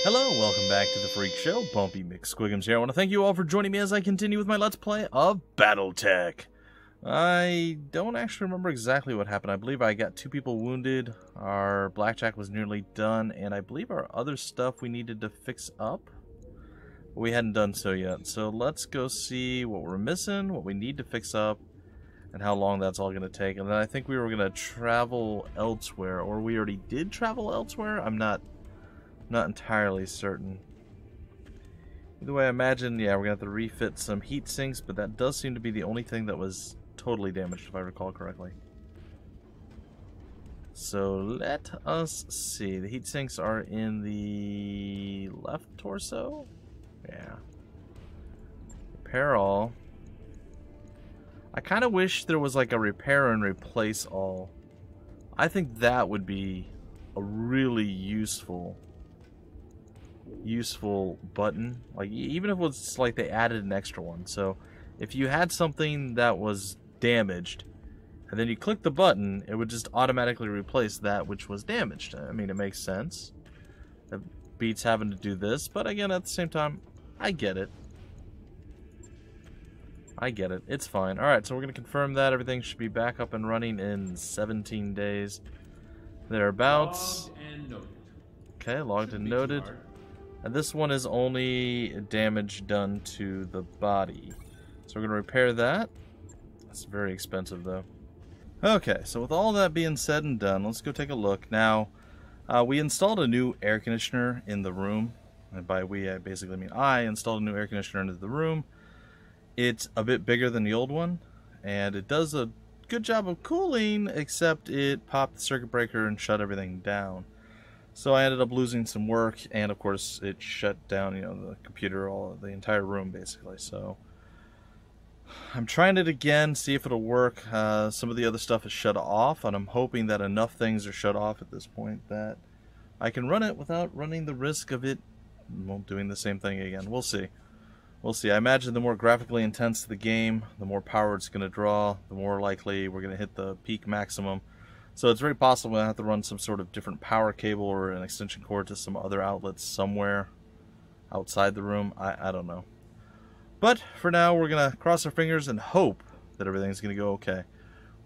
Hello, welcome back to the Freak Show. Bumpy McSquigums here. I want to thank you all for joining me as I continue with my Let's Play of Battletech. I don't actually remember exactly what happened. I believe I got 2 people wounded, our blackjack was nearly done, and I believe our other stuff we needed to fix up. We hadn't done so yet, so let's go see what we're missing, what we need to fix up, and how long that's all going to take. And then I think we were going to travel elsewhere, or we already did travel elsewhere? I'm not entirely certain. Either way, I imagine, yeah, we're going to have to refit some heat sinks, but that does seem to be the only thing that was totally damaged, if I recall correctly. So let us see. The heat sinks are in the left torso? Yeah. Repair all. I kind of wish there was like a repair and replace all. I think that would be a really useful button, like even if it was like they added an extra one. So if you had something that was damaged and then you click the button, it would just automatically replace that which was damaged. I mean, it makes sense. It beats having to do this, but again, at the same time, I get it. It's fine. Alright, so we're going to confirm that everything should be back up and running in 17 days thereabouts. Okay, logged and noted. And this one is only damage done to the body. So we're going to repair that. That's very expensive though. Okay, so with all that being said and done, let's go take a look. Now, we installed a new air conditioner in the room. And by we, I basically mean I installed a new air conditioner into the room. It's a bit bigger than the old one. And it does a good job of cooling, except it popped the circuit breaker and shut everything down. So I ended up losing some work, and of course it shut down, you know, the computer, the entire room basically. So I'm trying it again, see if it'll work. Some of the other stuff is shut off, and I'm hoping that enough things are shut off at this point that I can run it without running the risk of it doing the same thing again. We'll see. We'll see. I imagine the more graphically intense the game, the more power it's going to draw, the more likely we're going to hit the peak maximum. So it's very possible I have to run some sort of different power cable or an extension cord to some other outlets somewhere outside the room. I don't know. But for now, we're going to cross our fingers and hope that everything's going to go okay.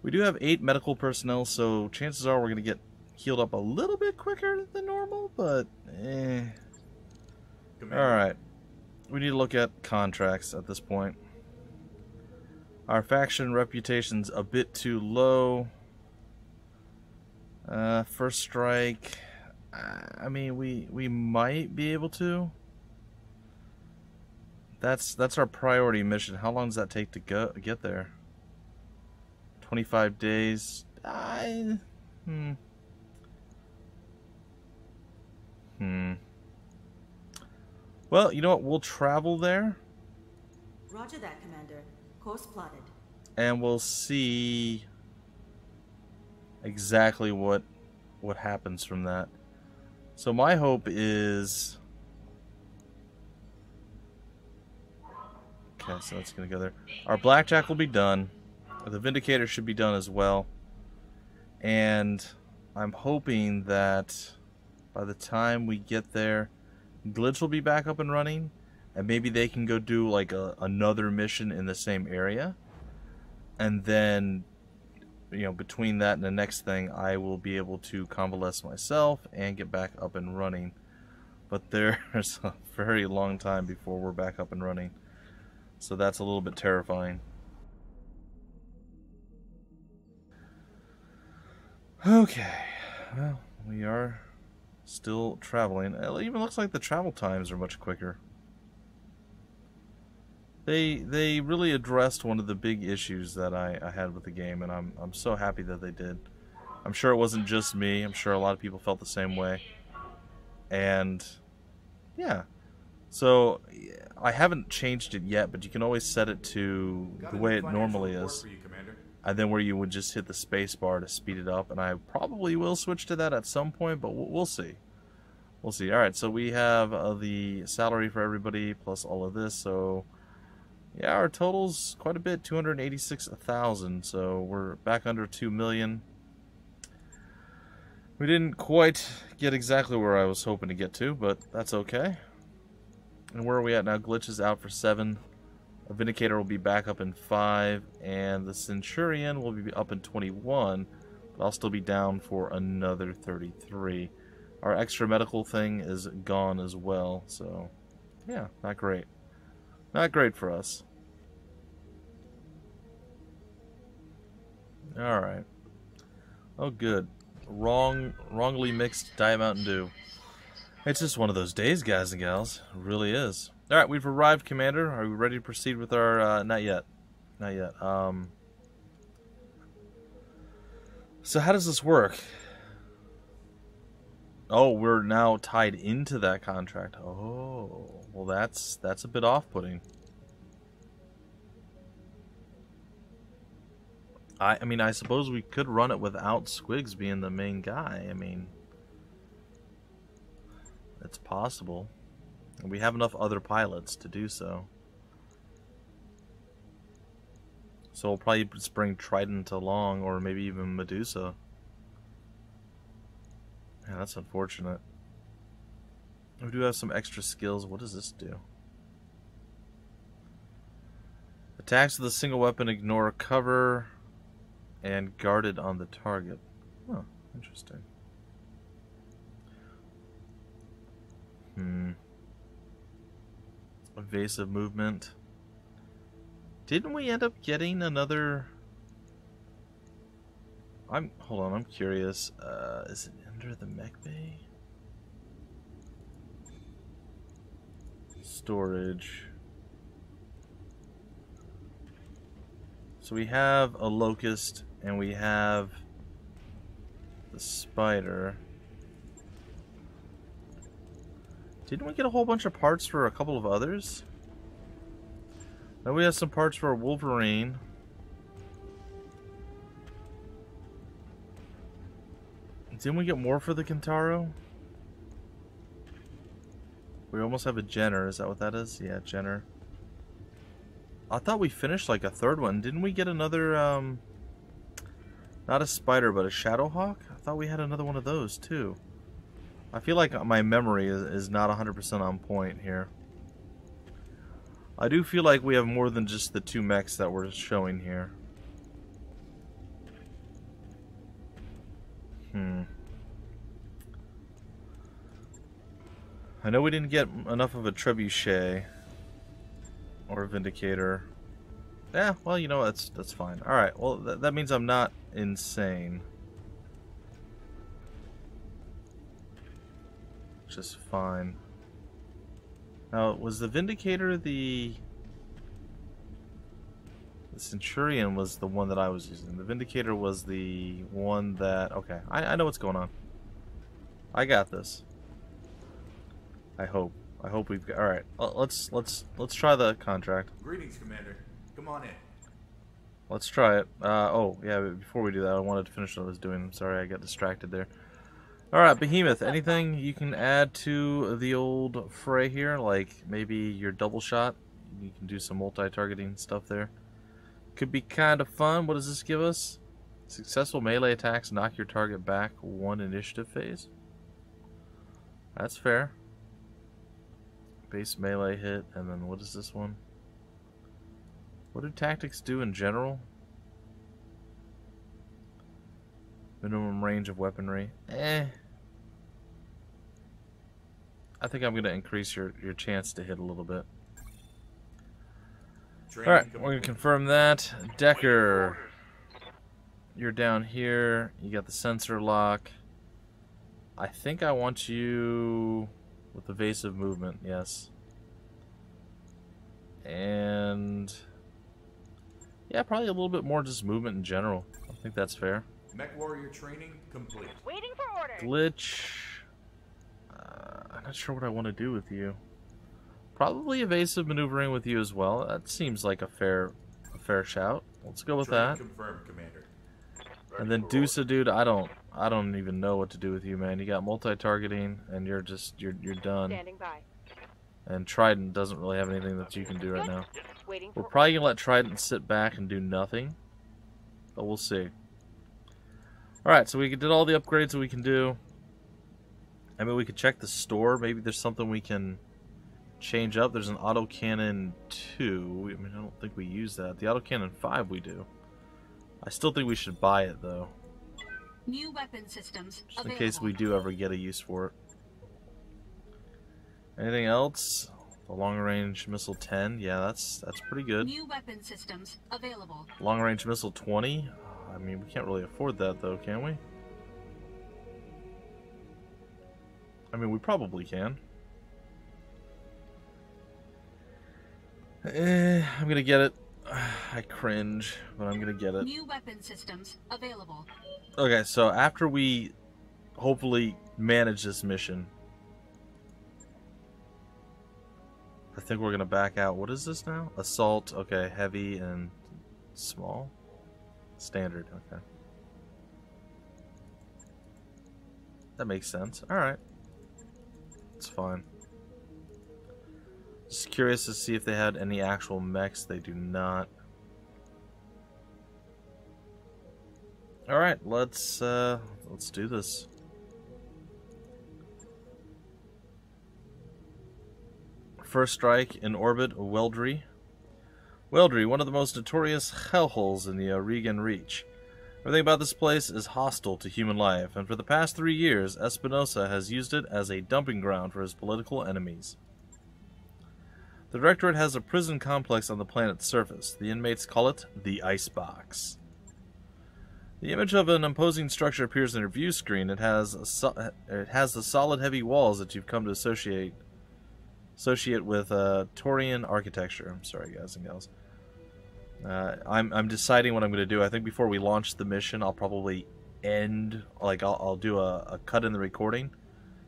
We do have 8 medical personnel, so chances are we're going to get healed up a little bit quicker than normal, but Alright. We need to look at contracts at this point. Our faction reputation's a bit too low. First strike, I mean, we might be able to. That's our priority mission. How long does that take to get there? 25 days. Well, you know what? We'll travel there. Roger that, Commander. Course plotted. And we'll see exactly what happens from that. So my hope is, okay, so that's gonna go there. Our blackjack will be done. The Vindicator should be done as well. And I'm hoping that by the time we get there, Glitch will be back up and running, and maybe they can go do like another mission in the same area, and then, you know, between that and the next thing, I will be able to convalesce myself and get back up and running. But there's a very long time before we're back up and running, so that's a little bit terrifying. Okay, well, we are still traveling. It even looks like the travel times are much quicker. They really addressed one of the big issues that I had with the game, and I'm so happy that they did. I'm sure it wasn't just me. I'm sure a lot of people felt the same way. And yeah, so I haven't changed it yet, but you can always set it to the way it normally is, and then where you would just hit the space bar to speed it up. And I probably will switch to that at some point, but we'll see. We'll see. Alright, so we have the salary for everybody plus all of this, so yeah, our total's quite a bit, 286,000, so we're back under 2 million. We didn't quite get exactly where I was hoping to get to, but that's okay. And where are we at now? Glitch is out for 7. A Vindicator will be back up in 5. And the Centurion will be up in 21. But I'll still be down for another 33. Our extra medical thing is gone as well. So, yeah, not great. Not great for us. Alright. Oh, good. Wrongly mixed Diet Mountain Dew. It's just one of those days, guys and gals. It really is. Alright, we've arrived, Commander. Are we ready to proceed with our... not yet. Not yet. So how does this work? Oh, we're now tied into that contract. Oh, well that's a bit off-putting. I mean, I suppose we could run it without Squigs being the main guy. I mean, it's possible. And we have enough other pilots to do so. So we'll probably just bring Trident along, or maybe even Medusa. Yeah, that's unfortunate. We do have some extra skills. What does this do? Attacks with a single weapon ignore cover and guarded on the target. Oh, interesting. Evasive movement. Didn't we end up getting another... Hold on, I'm curious. Is it under the mech bay? Storage. So we have a locust and we have the spider. Didn't we get a whole bunch of parts for a couple of others? Now we have some parts for a Wolverine. Didn't we get more for the Kentaro? We almost have a Jenner. Is that what that is? Yeah, Jenner. I thought we finished like a third one. Didn't we get another, not a spider, but a Shadowhawk? I thought we had another one of those too. I feel like my memory is not 100% on point here. I do feel like we have more than just the 2 mechs that we're showing here. I know we didn't get enough of a Trebuchet or a Vindicator. Yeah, well, you know, that's fine. Alright, well, that means I'm not insane. Which is fine. Now, was the Vindicator the Centurion was the one that I was using. The Vindicator was the one that... Okay, I know what's going on. I got this. I hope. I hope we've got... Alright, let's try the contract. Greetings, Commander. Come on in. Let's try it. Oh, yeah, but before we do that, I wanted to finish what I was doing. I'm sorry, I got distracted there. Alright, Behemoth, anything you can add to the old fray here? Like, maybe your double shot? You can do some multi-targeting stuff there. Could be kind of fun. What does this give us? Successful melee attacks knock your target back 1 initiative phase. That's fair. Base melee hit, and then what is this one? What do tactics do in general? Minimum range of weaponry. I think I'm going to increase your chance to hit a little bit. Alright, we're going to confirm that. Decker, you're down here. You got the sensor lock. I think I want you with evasive movement, yes. And... yeah, probably a little bit more just movement in general. I think that's fair. MechWarrior training complete. Waiting for orders. Glitch. I'm not sure what I want to do with you. Probably evasive maneuvering with you as well. That seems like a fair shout. Let's go with that. Confirmed, Commander. And then Dusa, dude, I don't even know what to do with you, man. You got multi-targeting, and you're done. Standing by. And Trident doesn't really have anything that you can do right now. Waiting We're for probably gonna let Trident sit back and do nothing, but we'll see. Alright, so we did all the upgrades that we can do. I mean, we could check the store. Maybe there's something we can change up. There's an autocannon 2. I mean, I don't think we use that. The autocannon 5 we do. I still think we should buy it, though. New weapon systems just in case we do ever get a use for it. Anything else? The long-range missile 10. Yeah, that's pretty good. New weapon systems available. Long-range missile 20. I mean, we can't really afford that, though, can we? I mean, we probably can. I'm gonna get it. I cringe, but I'm gonna get it. New weapon systems available. Okay, so after we hopefully manage this mission, I think we're gonna back out. What is this now? Assault. Okay, heavy and small. Standard. Okay, that makes sense. All right, it's fine. Just curious to see if they had any actual mechs. They do not. All right, let's do this. First strike in orbit, Weldry. Weldry, one of the most notorious hellholes in the Oregon Reach. Everything about this place is hostile to human life, and for the past 3 years, Espinosa has used it as a dumping ground for his political enemies. The Directorate has a prison complex on the planet's surface. The inmates call it the Icebox. The image of an imposing structure appears in your view screen. It has the solid, heavy walls that you've come to associate with Taurian architecture. I'm sorry, guys and gals. I'm deciding what I'm going to do. I think before we launch the mission, I'll probably end, like I'll do a cut in the recording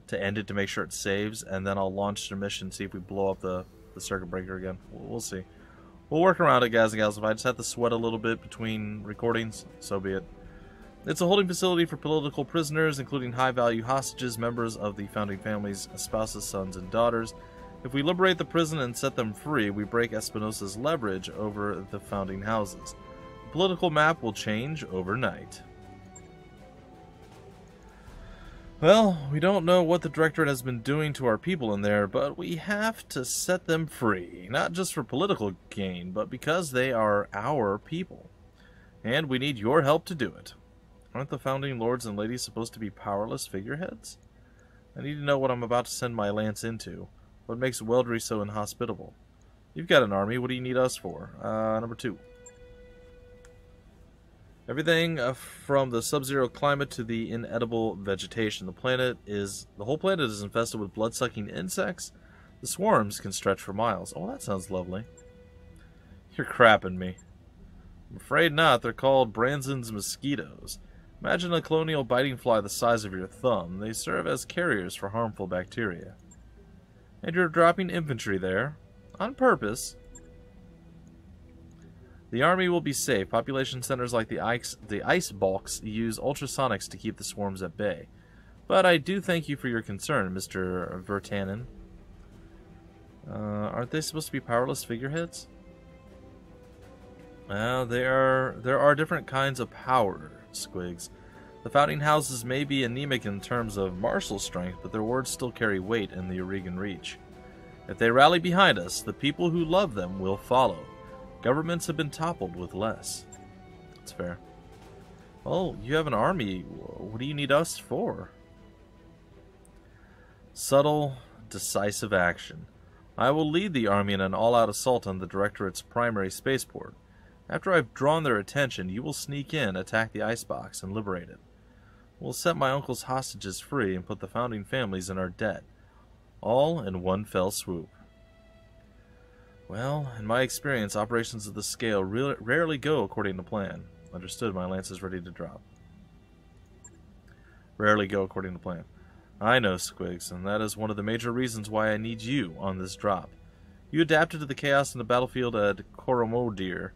to end it to make sure it saves, and then I'll launch the mission, see if we blow up the circuit breaker again. We'll see. We'll work around it, guys and gals. If I just have to sweat a little bit between recordings, so be it. It's a holding facility for political prisoners, including high-value hostages, members of the founding families, spouses, sons, and daughters. If we liberate the prison and set them free, we break Espinosa's leverage over the founding houses. The political map will change overnight. Well, we don't know what the Directorate has been doing to our people in there, but we have to set them free. Not just for political gain, but because they are our people. And we need your help to do it. Aren't the founding lords and ladies supposed to be powerless figureheads? I need to know what I'm about to send my lance into. What makes Weldry so inhospitable? You've got an army. What do you need us for? Number 2. Everything from the sub-zero climate to the inedible vegetation. The whole planet is infested with blood-sucking insects. The swarms can stretch for miles. Oh, that sounds lovely. You're crapping me. I'm afraid not. They're called Branson's mosquitoes. Imagine a colonial biting fly the size of your thumb. They serve as carriers for harmful bacteria. And you're dropping infantry there. On purpose. The army will be safe. Population centers like the ice bulks use ultrasonics to keep the swarms at bay. But I do thank you for your concern, Mr. Vertanen. Aren't they supposed to be powerless figureheads? Well, there are different kinds of power, Squigs. The founding houses may be anemic in terms of martial strength, but their words still carry weight in the Oregon Reach. If they rally behind us, the people who love them will follow. Governments have been toppled with less. That's fair. Well, you have an army. What do you need us for? Subtle, decisive action. I will lead the army in an all-out assault on the Directorate's primary spaceport. After I've drawn their attention, you will sneak in, attack the icebox, and liberate it. We'll set my uncle's hostages free and put the founding families in our debt. All in one fell swoop. Well, in my experience, operations of this scale rarely go according to plan. Understood, my lance is ready to drop. Rarely go according to plan. I know, Squigs, and that is one of the major reasons why I need you on this drop. You adapted to the chaos in the battlefield at Coromodir.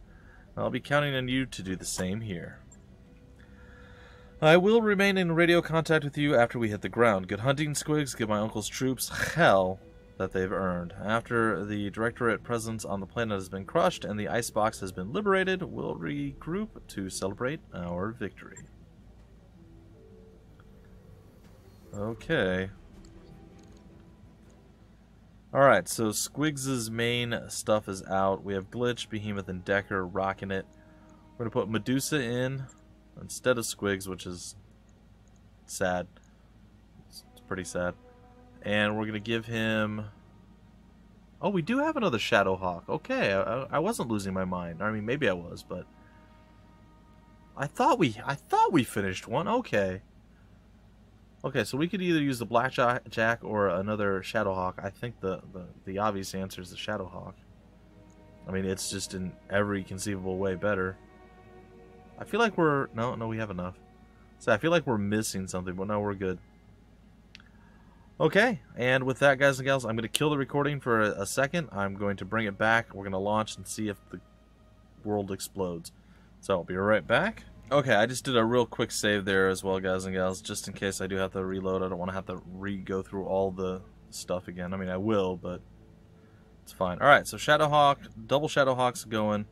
I'll be counting on you to do the same here. I will remain in radio contact with you after we hit the ground. Good hunting, Squigs. Give my uncle's troops hell that they've earned. After the Directorate presence on the planet has been crushed and the icebox has been liberated, we'll regroup to celebrate our victory. Okay. Alright, so Squigs' main stuff is out. We have Glitch, Behemoth, and Decker rocking it. We're going to put Medusa in instead of Squigs, which is sad. It's pretty sad. And we're going to give him... Oh, we do have another Shadowhawk. Okay, I wasn't losing my mind. I mean, maybe I was, but... I thought we finished one. Okay. Okay, so we could either use the Blackjack or another Shadowhawk. I think the obvious answer is the Shadowhawk. I mean, it's just in every conceivable way better. I feel like we're... No, we have enough. So I feel like we're missing something, but no, we're good. Okay, and with that, guys and gals, I'm going to kill the recording for a second. I'm going to bring it back. We're going to launch and see if the world explodes. So I'll be right back. Okay, I just did a real quick save there as well, guys and gals, just in case I do have to reload. I don't want to have to go through all the stuff again. I mean, I will, but it's fine. Alright, so Shadowhawk, double Shadowhawks going.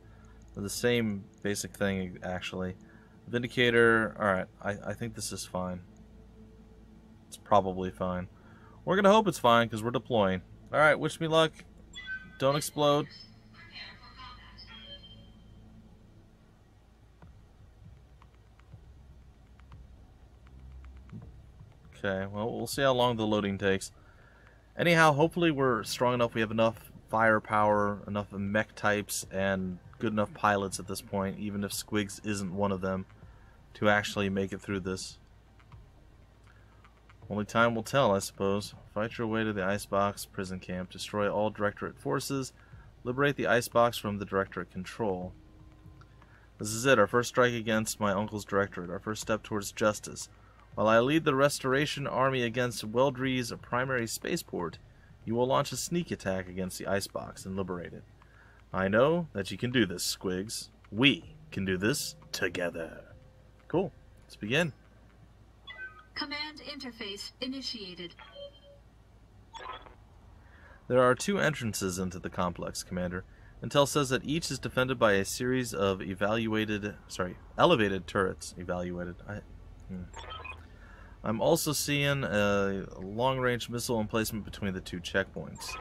The same basic thing, actually. Vindicator, alright, I think this is fine. It's probably fine. We're going to hope it's fine, because we're deploying. Alright, wish me luck. Don't explode. Okay, well, we'll see how long the loading takes. Anyhow, hopefully we're strong enough, we have enough firepower, enough mech types, and good enough pilots at this point, even if Squigs isn't one of them, to actually make it through this. Only time will tell, I suppose. Fight your way to the Icebox prison camp, destroy all Directorate forces, liberate the Icebox from the Directorate control. This is it, our first strike against my uncle's Directorate, our first step towards justice. While I lead the Restoration Army against Weldry's primary spaceport, you will launch a sneak attack against the Icebox and liberate it. I know that you can do this, Squigs. We can do this together. Cool. Let's begin. Command interface initiated. There are 2 entrances into the complex, Commander. Intel says that each is defended by a series of elevated turrets. I'm also seeing a long-range missile emplacement between the 2 checkpoints.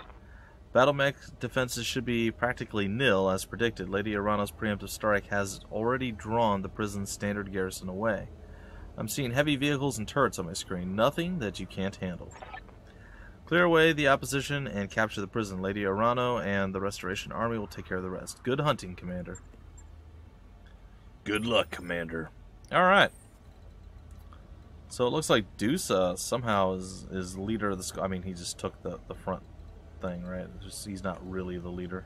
Battletech defenses should be practically nil, as predicted. Lady Arano's preemptive strike has already drawn the prison's standard garrison away. I'm seeing heavy vehicles and turrets on my screen. Nothing that you can't handle. Clear away the opposition and capture the prison. Lady Arano and the Restoration Army will take care of the rest. Good hunting, Commander. Good luck, Commander. Alright. So it looks like Deuce somehow is leader of the squad. I mean, he just took the front thing, right? He's not really the leader.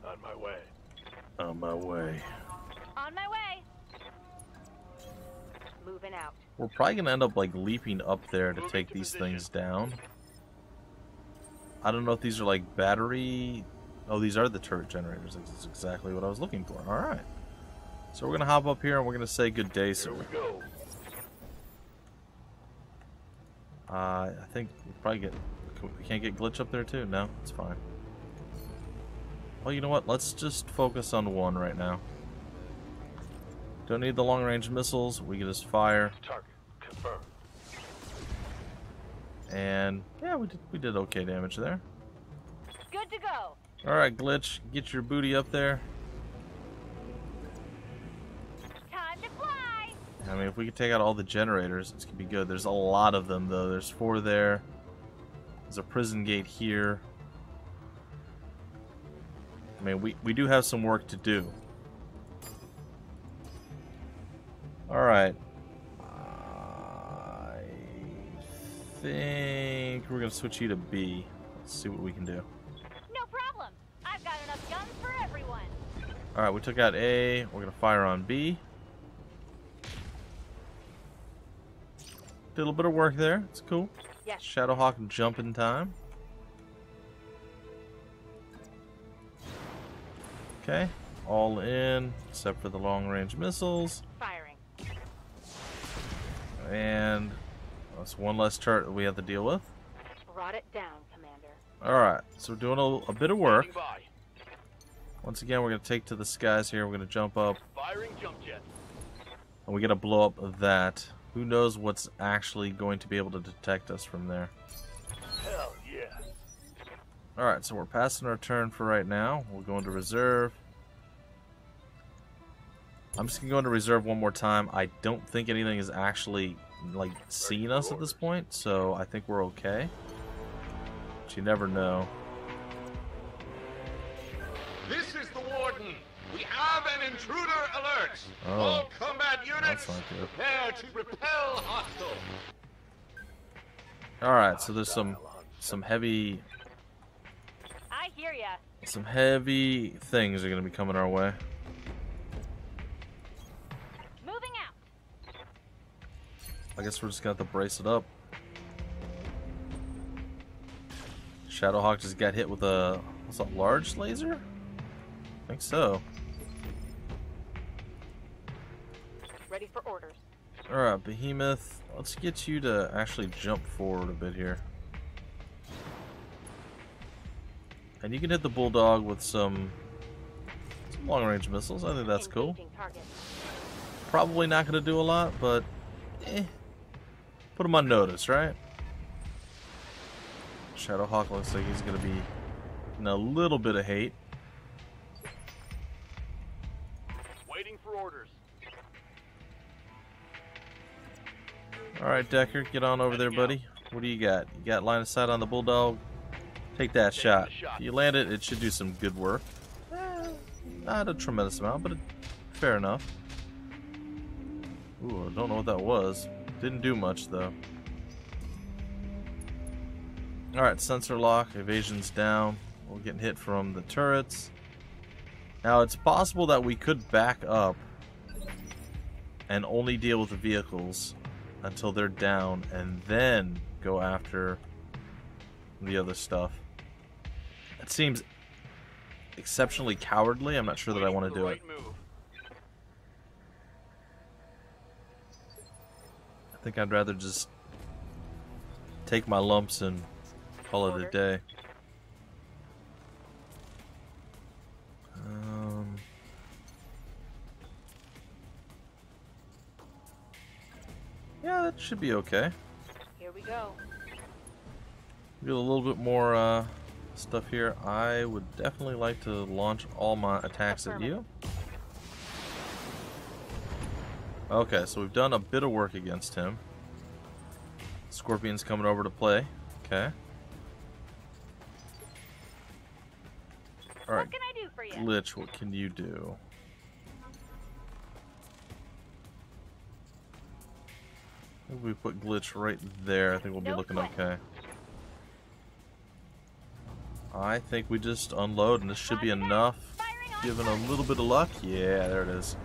On my way. On my way. On my way. Moving out. We're probably going to end up like leaping up there to take these things down. I don't know if these are like battery... Oh, these are the turret generators. That's exactly what I was looking for. Alright. So we're going to hop up here and we're going to say good day, sir. Here we go. I think we probably get... We can't get Glitch up there too? No, it's fine. Well, you know what? Let's just focus on one right now. Don't need the long-range missiles. We can just fire. Target confirmed. And yeah, we did okay damage there. Good to go. Alright, Glitch, get your booty up there. Time to fly. I mean, if we could take out all the generators, this could be good. There's a lot of them, though. There's 4 there. There's a prison gate here. I mean, we do have some work to do. Alright. I think we're going to switch you to B. Let's see what we can do. No problem. I've got enough guns for everyone. Alright, we took out A. We're going to fire on B. Did a little bit of work there. It's cool. Yes. Shadowhawk jumping time. Okay. All in, except for the long-range missiles. Firing. And that's one less turret that we have to deal with. Brought it down, Commander. Alright, so we're doing a bit of work. Standing by. Once again, we're going to take to the skies here. We're going to jump up. Firing jump jet. And we're going to blow up that Who knows what's actually going to be able to detect us from there. Hell yeah. Alright, so we're passing our turn for right now. We'll go into reserve. I'm just going to go into reserve one more time. I don't think anything is actually, like, seeing us at this point, so I think we're okay. But you never know. This is the Warden. We have an intruder alert. Oh, All combat units, that's not good. prepare to repel hostile. Alright, so there's some heavy... I hear ya. Some heavy things are going to be coming our way. Moving out. I guess we're just going to have to brace it up. Shadowhawk just got hit with a... What's that, large laser? I think so. Ready for orders. Alright, Behemoth. Let's get you to actually jump forward a bit here. And you can hit the Bulldog with some long-range missiles. I think that's cool. Engaging target. Probably not going to do a lot, but put him on notice, right? Shadowhawk looks like he's going to be in a little bit of hate. Waiting for orders. Alright, Decker, get on over there, buddy. What do you got? You got line of sight on the Bulldog? Take that shot. If you land it, it should do some good work. Not a tremendous amount, but fair enough. Ooh, I don't know what that was. Didn't do much, though. Alright, sensor lock. Evasion's down. We're getting hit from the turrets. Now, it's possible that we could back up and only deal with the vehicles until they're down and then go after the other stuff. It seems exceptionally cowardly. I'm not sure that I want to do it. I think I'd rather just take my lumps and call it a day. Yeah, that should be okay. Here we go. Get a little bit more stuff here. I would definitely like to launch all my attacks at you. Okay, so we've done a bit of work against him. Scorpion's coming over to play. Okay. Alright. What can I do for you? Glitch, what can you do? If we put Glitch right there, I think we'll be looking okay. I think we just unload and this should be enough. Given a little bit of luck. Yeah, there it is.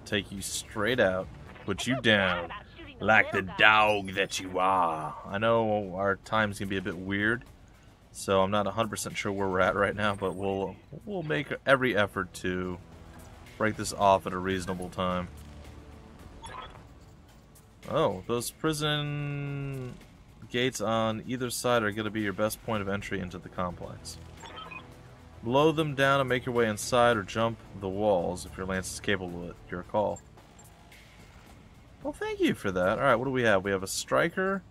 Take you straight out. Put you down. Like the dog that you are. I know our time's gonna be a bit weird. So I'm not 100% sure where we're at right now, but we'll make every effort to break this off at a reasonable time. Oh, those prison gates on either side are going to be your best point of entry into the complex. Blow them down and make your way inside or jump the walls if your lance is capable of it. Your call. Well, thank you for that. Alright, what do we have? We have a striker.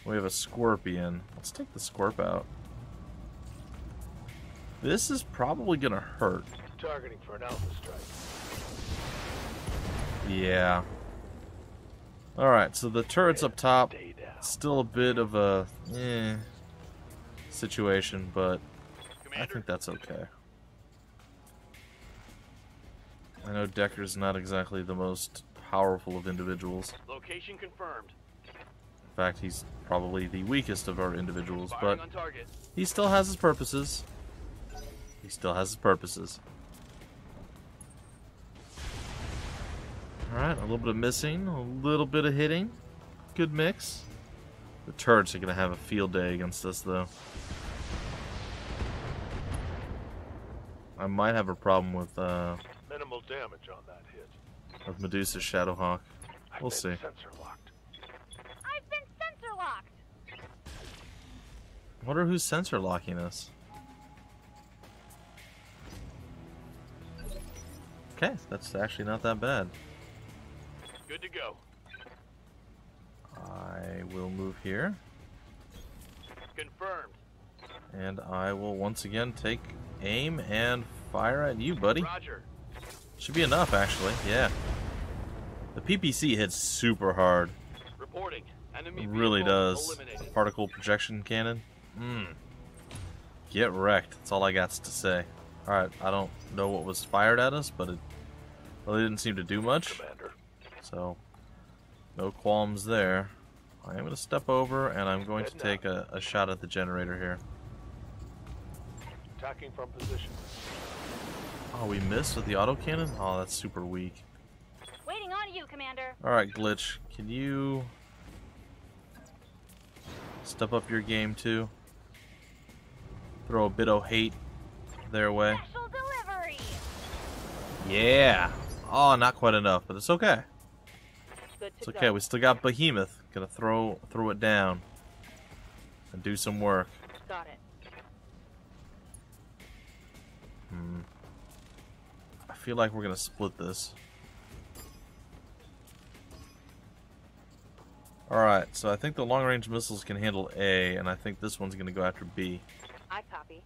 We have a scorpion. Let's take the scorp out. This is probably going to hurt. Targeting for an alpha strike. Yeah. Alright, so the turret's up top. Still a bit of a situation, but I think that's okay. I know Decker's not exactly the most powerful of individuals. Location confirmed. In fact, he's probably the weakest of our individuals, but he still has his purposes. He still has his purposes. Alright, a little bit of missing, a little bit of hitting. Good mix. The turrets are going to have a field day against us, though. I might have a problem with minimal damage on that hit. With Medusa's Shadowhawk. We'll see. Sensor locked. I've been sensor locked. I wonder who's sensor locking us. Okay, that's actually not that bad. Good to go. I will move here. Confirmed. And I will once again take aim and fire at you, buddy. Roger. Should be enough, actually. Yeah. The PPC hits super hard. Reporting. Enemy It really vehicle does. eliminated. Particle projection cannon. Get wrecked. That's all I got to say. Alright, I don't know what was fired at us, but it really didn't seem to do much. Commander. So, no qualms there. I am going to step over, and I'm going to Heading take a shot at the generator here. Attacking from position. Oh, we missed with the autocannon? Oh, that's super weak. Waiting on you, Commander. Alright, Glitch, can you step up your game too? Throw a bit of hate their way. Special delivery. Yeah! Oh, not quite enough, but it's okay. Good It's to okay, go. we still got Behemoth. Gonna throw it down and do some work. Got it. I feel like we're gonna split this. Alright, so I think the long-range missiles can handle A, and I think this one's gonna go after B. I copy.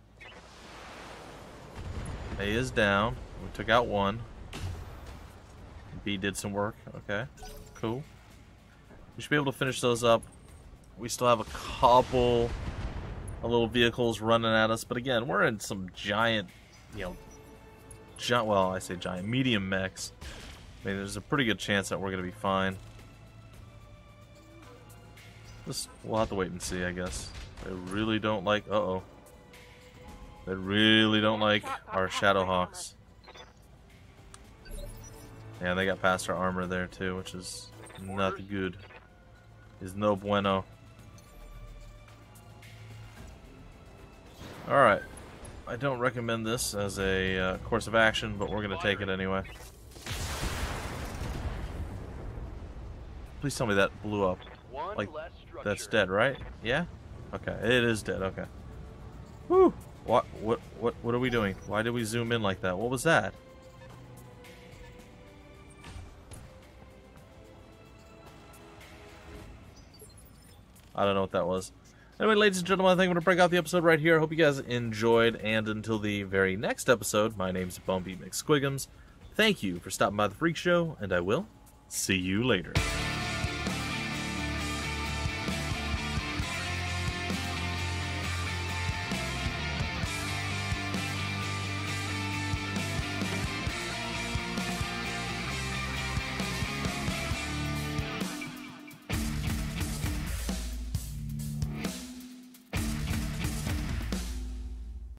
A is down. We took out one. B did some work. Okay, cool. We should be able to finish those up. We still have a couple of little vehicles running at us, but again, we're in some giant, well, I say giant, medium mechs. I mean, there's a pretty good chance that we're going to be fine. We'll have to wait and see, I guess. They really don't like... Uh-oh. They really don't like our Shadowhawks. Yeah, they got past our armor there, too, which is not good. Is no bueno. Alright. I don't recommend this as a course of action, but we're going to take it anyway. Please tell me that blew up. One Like, less structure. that's dead, right? Yeah? Okay, it is dead, okay. Whew! What are we doing? Why did we zoom in like that? What was that? I don't know what that was. Anyway, ladies and gentlemen, I think I'm going to break out the episode right here. I hope you guys enjoyed, and until the very next episode, my name's Bumpy McSquigums. Thank you for stopping by the Freak Show, and I will see you later.